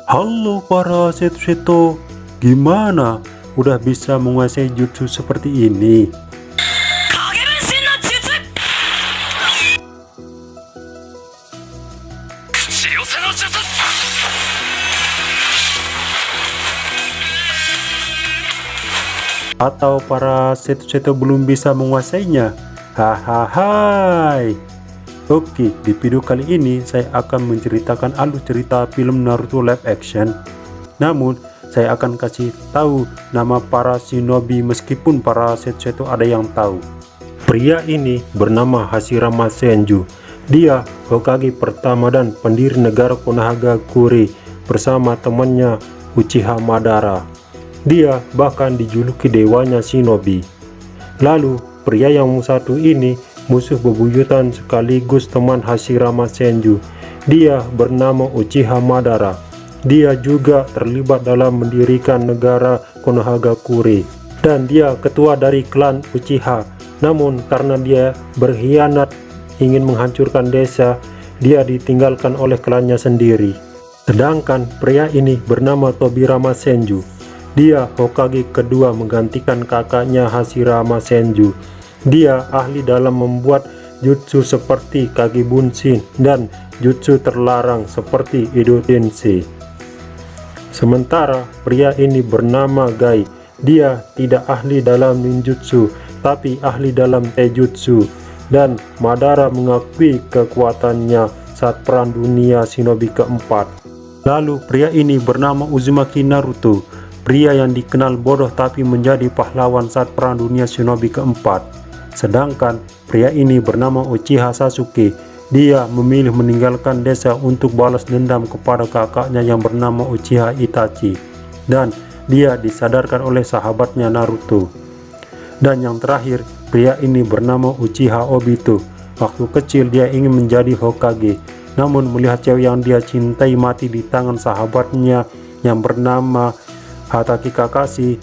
Halo para seto-seto, gimana? Udah bisa menguasai jutsu seperti ini? Atau para seto-seto belum bisa menguasainya? Hahaha. Oke, di video kali ini saya akan menceritakan alur cerita film Naruto live action. Namun, saya akan kasih tahu nama para shinobi meskipun para seto-seto ada yang tahu. Pria ini bernama Hashirama Senju. Dia Hokage pertama dan pendiri negara Konohagakure bersama temannya Uchiha Madara. Dia bahkan dijuluki dewanya shinobi. Lalu, pria yang satu ini musuh bebuyutan sekaligus teman Hashirama Senju. Dia bernama Uchiha Madara. Dia juga terlibat dalam mendirikan negara Konohagakure dan dia ketua dari klan Uchiha. Namun karena dia berkhianat ingin menghancurkan desa, dia ditinggalkan oleh klannya sendiri. Sedangkan pria ini bernama Tobirama Senju. Dia Hokage kedua menggantikan kakaknya Hashirama Senju. Dia ahli dalam membuat jutsu seperti Kage Bunshin dan jutsu terlarang seperti Edo Tensei. Sementara pria ini bernama Gai. Dia tidak ahli dalam ninjutsu, tapi ahli dalam taijutsu. Dan Madara mengakui kekuatannya saat perang dunia shinobi keempat. Lalu pria ini bernama Uzumaki Naruto. Pria yang dikenal bodoh tapi menjadi pahlawan saat perang dunia shinobi keempat. Sedangkan pria ini bernama Uchiha Sasuke. Dia memilih meninggalkan desa untuk balas dendam kepada kakaknya yang bernama Uchiha Itachi. Dan dia disadarkan oleh sahabatnya Naruto. Dan yang terakhir, pria ini bernama Uchiha Obito. Waktu kecil dia ingin menjadi Hokage. Namun melihat cewek yang dia cintai mati di tangan sahabatnya yang bernama Hatake Kakashi,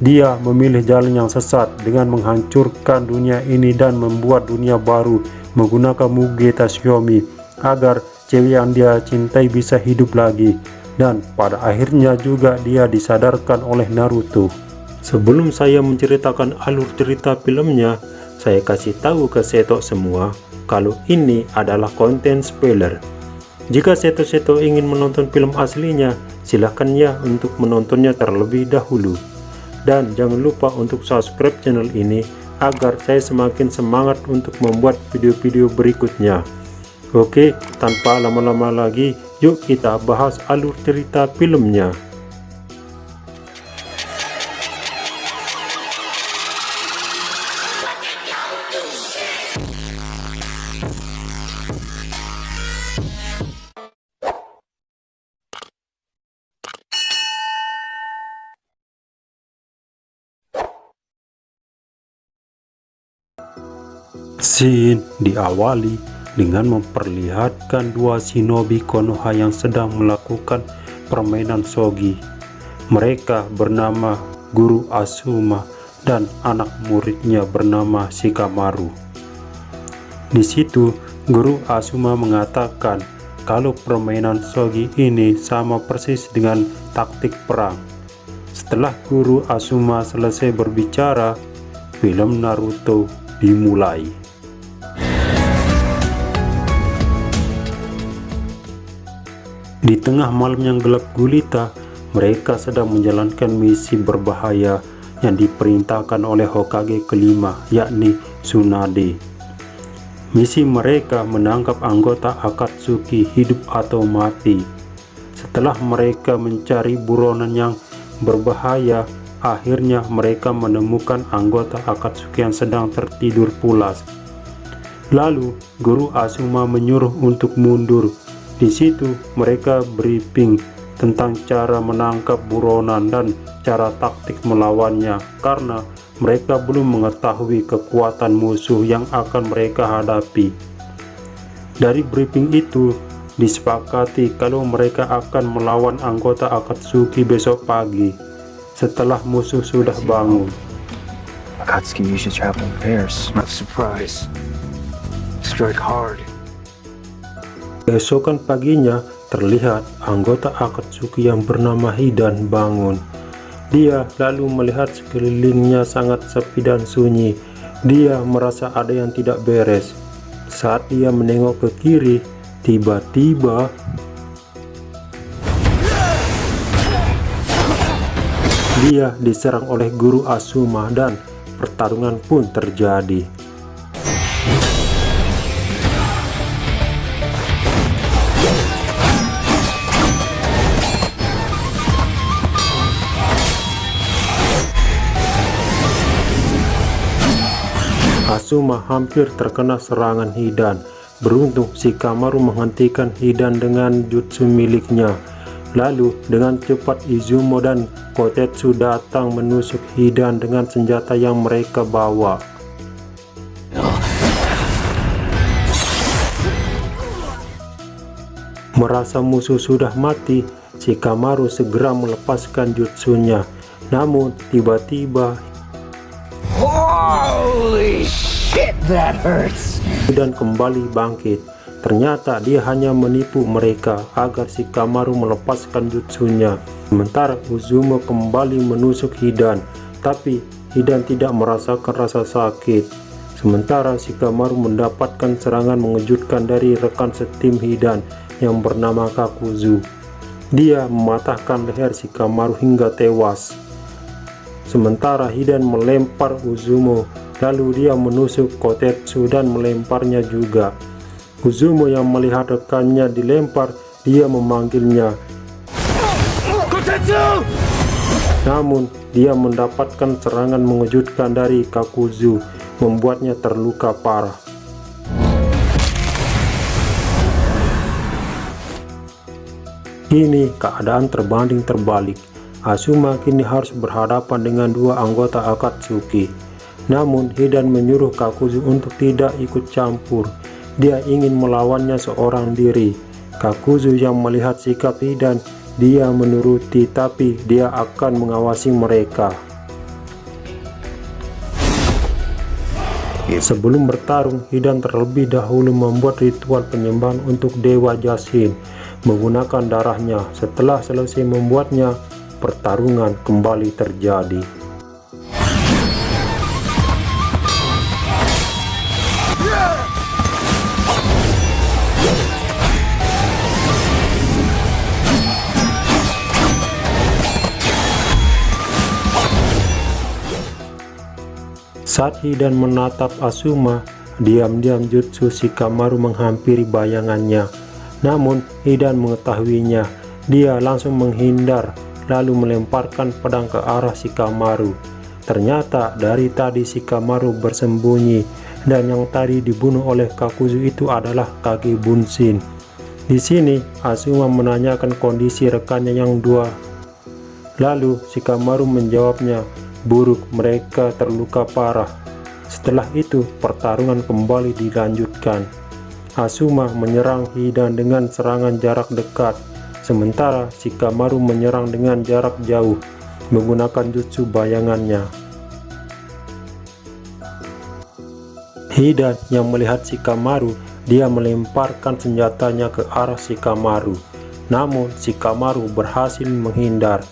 dia memilih jalan yang sesat dengan menghancurkan dunia ini dan membuat dunia baru menggunakan Muge Tatsumi agar cewek yang dia cintai bisa hidup lagi. Dan pada akhirnya juga dia disadarkan oleh Naruto. Sebelum saya menceritakan alur cerita filmnya, saya kasih tahu ke seto semua kalau ini adalah konten spoiler. Jika seto-seto ingin menonton film aslinya, silahkan ya untuk menontonnya terlebih dahulu. Dan jangan lupa untuk subscribe channel ini agar saya semakin semangat untuk membuat video-video berikutnya. Oke, tanpa lama-lama lagi, yuk kita bahas alur cerita filmnya. Scene diawali dengan memperlihatkan dua shinobi Konoha yang sedang melakukan permainan shogi. Mereka bernama Guru Asuma dan anak muridnya bernama Shikamaru. Di situ Guru Asuma mengatakan kalau permainan shogi ini sama persis dengan taktik perang. Setelah Guru Asuma selesai berbicara, film Naruto dimulai. Di tengah malam yang gelap gulita, mereka sedang menjalankan misi berbahaya yang diperintahkan oleh Hokage kelima, yakni Tsunade. Misi mereka menangkap anggota Akatsuki hidup atau mati. Setelah mereka mencari buronan yang berbahaya, akhirnya mereka menemukan anggota Akatsuki yang sedang tertidur pulas. Lalu Guru Asuma menyuruh untuk mundur. Di situ mereka briefing tentang cara menangkap buronan dan cara taktik melawannya karena mereka belum mengetahui kekuatan musuh yang akan mereka hadapi. Dari briefing itu disepakati kalau mereka akan melawan anggota Akatsuki besok pagi setelah musuh sudah bangun. Akatsuki usually travel in pairs. Not surprise. Strike hard. Keesokan paginya, terlihat anggota Akatsuki yang bernama Hidan bangun. Dia lalu melihat sekelilingnya sangat sepi dan sunyi. Dia merasa ada yang tidak beres. Saat dia menengok ke kiri, tiba-tiba dia diserang oleh guru Asuma dan pertarungan pun terjadi. Asuma hampir terkena serangan Hidan. Beruntung Shikamaru menghentikan Hidan dengan jutsu miliknya. Lalu dengan cepat Izumo dan Kotetsu datang menusuk Hidan dengan senjata yang mereka bawa. Merasa musuh sudah mati, Shikamaru segera melepaskan jutsunya. Namun tiba-tiba Holy shit, that hurts. Hidan kembali bangkit. Ternyata dia hanya menipu mereka agar Shikamaru melepaskan jutsunya. Sementara Izumo kembali menusuk Hidan, tapi Hidan tidak merasakan rasa sakit. Sementara Shikamaru mendapatkan serangan mengejutkan dari rekan setim Hidan yang bernama Kakuzu. Dia mematahkan leher Shikamaru hingga tewas. Sementara Hidan melempar Izumo, lalu dia menusuk Kotetsu dan melemparnya juga. Izumo yang melihat rekannya dilempar, dia memanggilnya. Kotetsu! Namun, dia mendapatkan serangan mengejutkan dari Kakuzu, membuatnya terluka parah. Kini keadaan terbanding terbalik. Asuma kini harus berhadapan dengan dua anggota Akatsuki. Namun Hidan menyuruh Kakuzu untuk tidak ikut campur. Dia ingin melawannya seorang diri. Kakuzu yang melihat sikap Hidan, dia menuruti, tapi dia akan mengawasi mereka. Sebelum bertarung, Hidan terlebih dahulu membuat ritual penyembahan untuk Dewa Jashin menggunakan darahnya. Setelah selesai membuatnya, pertarungan kembali terjadi. Saat Hidan menatap Asuma, diam-diam jutsu Shikamaru menghampiri bayangannya. Namun Hidan mengetahuinya. Dia langsung menghindar, lalu melemparkan pedang ke arah Shikamaru. Ternyata dari tadi Shikamaru bersembunyi, dan yang tadi dibunuh oleh Kakuzu itu adalah Kage Bunshin. Di sini Asuma menanyakan kondisi rekannya yang dua. Lalu Shikamaru menjawabnya, buruk, mereka terluka parah. Setelah itu pertarungan kembali dilanjutkan. Asuma menyerang Hidan dengan serangan jarak dekat, sementara Shikamaru menyerang dengan jarak jauh menggunakan jutsu bayangannya. Hidan yang melihat Shikamaru, dia melemparkan senjatanya ke arah Shikamaru. Namun Shikamaru berhasil menghindar.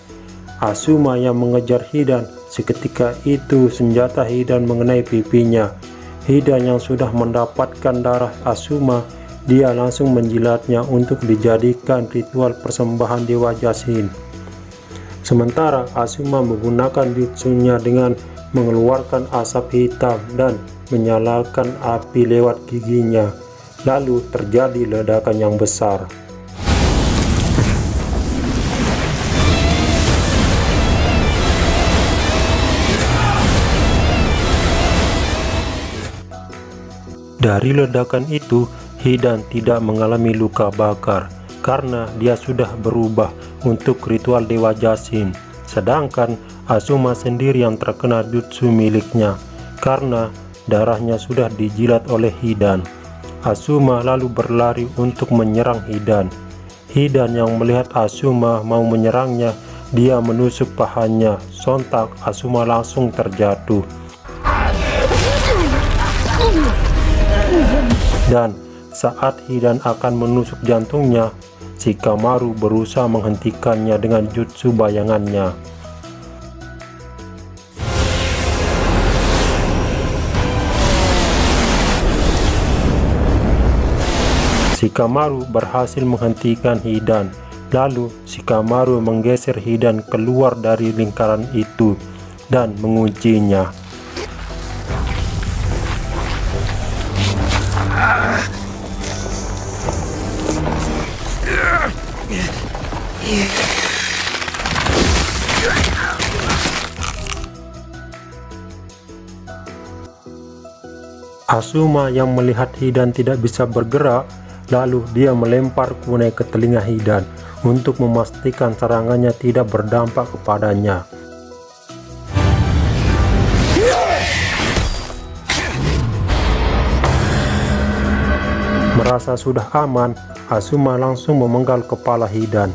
Asuma yang mengejar Hidan, seketika itu senjata Hidan mengenai pipinya. Hidan yang sudah mendapatkan darah Asuma, dia langsung menjilatnya untuk dijadikan ritual persembahan Dewa Jashin. Sementara Asuma menggunakan jutsunya dengan mengeluarkan asap hitam dan menyalakan api lewat giginya. Lalu terjadi ledakan yang besar. Dari ledakan itu, Hidan tidak mengalami luka bakar karena dia sudah berubah untuk ritual Dewa Jashin. Sedangkan Asuma sendiri yang terkena jutsu miliknya karena darahnya sudah dijilat oleh Hidan. Asuma lalu berlari untuk menyerang Hidan. Hidan yang melihat Asuma mau menyerangnya, dia menusuk pahanya. Sontak Asuma langsung terjatuh. Dan saat Hidan akan menusuk jantungnya, Shikamaru berusaha menghentikannya dengan jutsu bayangannya. Shikamaru berhasil menghentikan Hidan. Lalu Shikamaru menggeser Hidan keluar dari lingkaran itu dan menguncinya. Asuma yang melihat Hidan tidak bisa bergerak, lalu dia melempar kunai ke telinga Hidan untuk memastikan serangannya tidak berdampak kepadanya. Merasa sudah aman, Asuma langsung memenggal kepala Hidan.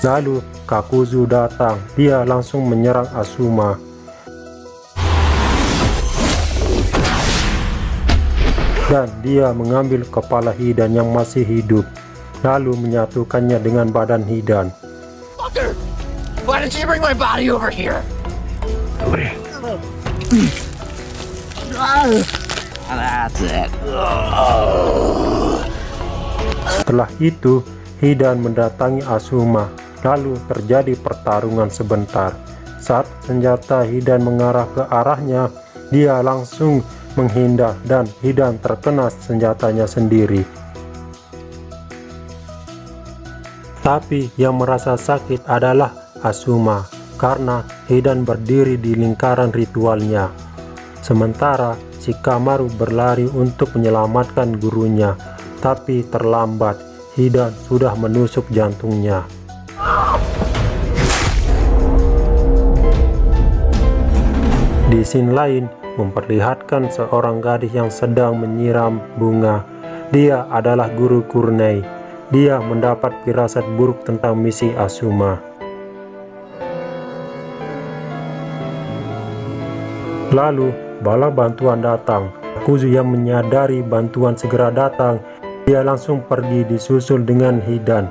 Lalu Kakuzu datang, dia langsung menyerang Asuma. Dan dia mengambil kepala Hidan yang masih hidup, lalu menyatukannya dengan badan Hidan. Fucker! Why didn't you bring my body over here? That's it. Setelah itu, Hidan mendatangi Asuma, lalu terjadi pertarungan sebentar. Saat senjata Hidan mengarah ke arahnya, dia langsung menghindar dan Hidan terkena senjatanya sendiri. Tapi yang merasa sakit adalah Asuma, karena Hidan berdiri di lingkaran ritualnya. Sementara Shikamaru berlari untuk menyelamatkan gurunya, tapi terlambat. Hidan sudah menusuk jantungnya. Di scene lain memperlihatkan seorang gadis yang sedang menyiram bunga. Dia adalah guru Kurenai. Dia mendapat firasat buruk tentang misi Asuma. Lalu bala bantuan datang. Kakuzu yang menyadari bantuan segera datang, dia langsung pergi disusul dengan Hidan.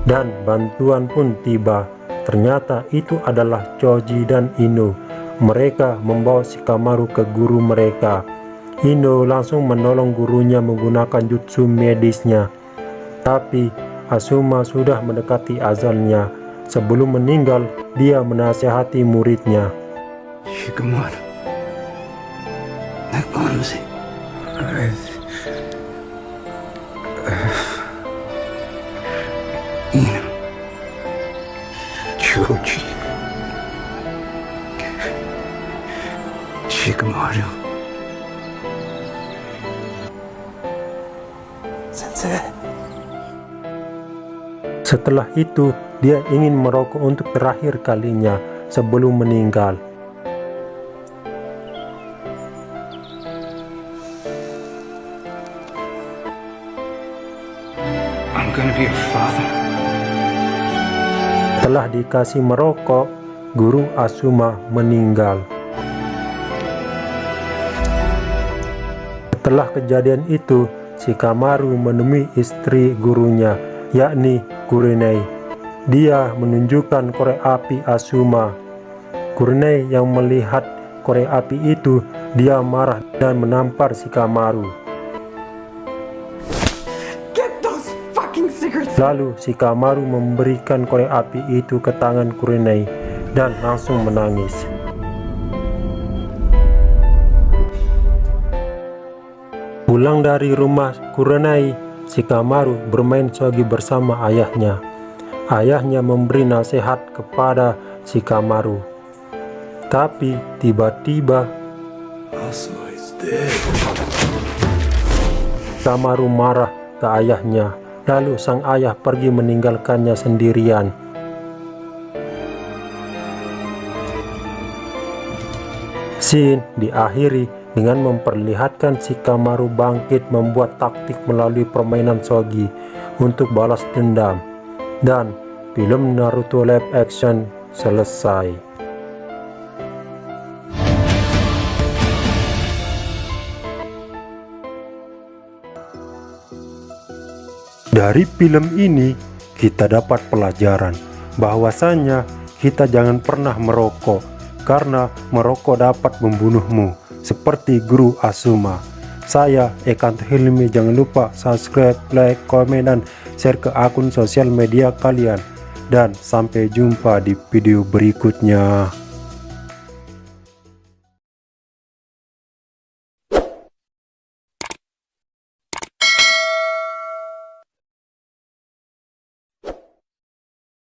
Dan bantuan pun tiba. Ternyata itu adalah Choji dan Ino. Mereka membawa Shikamaru ke guru mereka. Ino langsung menolong gurunya menggunakan jutsu medisnya. Tapi Asuma sudah mendekati azalnya. Sebelum meninggal, dia menasihati muridnya. Shikamaru. Nakanzi. Ino. Choji. Shikamaru. Sensei. Setelah itu, dia ingin merokok untuk terakhir kalinya sebelum meninggal. I'm gonna be a father. Setelah dikasih merokok, guru Asuma meninggal. Setelah kejadian itu, Shikamaru menemui istri gurunya, yakni Kurenai. Dia menunjukkan korek api Asuma. Kurenai yang melihat korek api itu, dia marah dan menampar Shikamaru. Lalu Shikamaru memberikan korek api itu ke tangan Kurenai dan langsung menangis. Pulang dari rumah Kurenai, Shikamaru bermain shogi bersama ayahnya. Ayahnya memberi nasihat kepada Shikamaru. Tapi tiba-tiba Shikamaru marah ke ayahnya. Lalu sang ayah pergi meninggalkannya sendirian. Scene diakhiri dengan memperlihatkan Shikamaru bangkit membuat taktik melalui permainan shogi untuk balas dendam. Dan film Naruto live action selesai. Dari film ini kita dapat pelajaran bahwasanya kita jangan pernah merokok, karena merokok dapat membunuhmu, seperti guru Asuma. Saya Ekanto Hilmi, jangan lupa subscribe, like, komen, dan share ke akun sosial media kalian. Dan sampai jumpa di video berikutnya.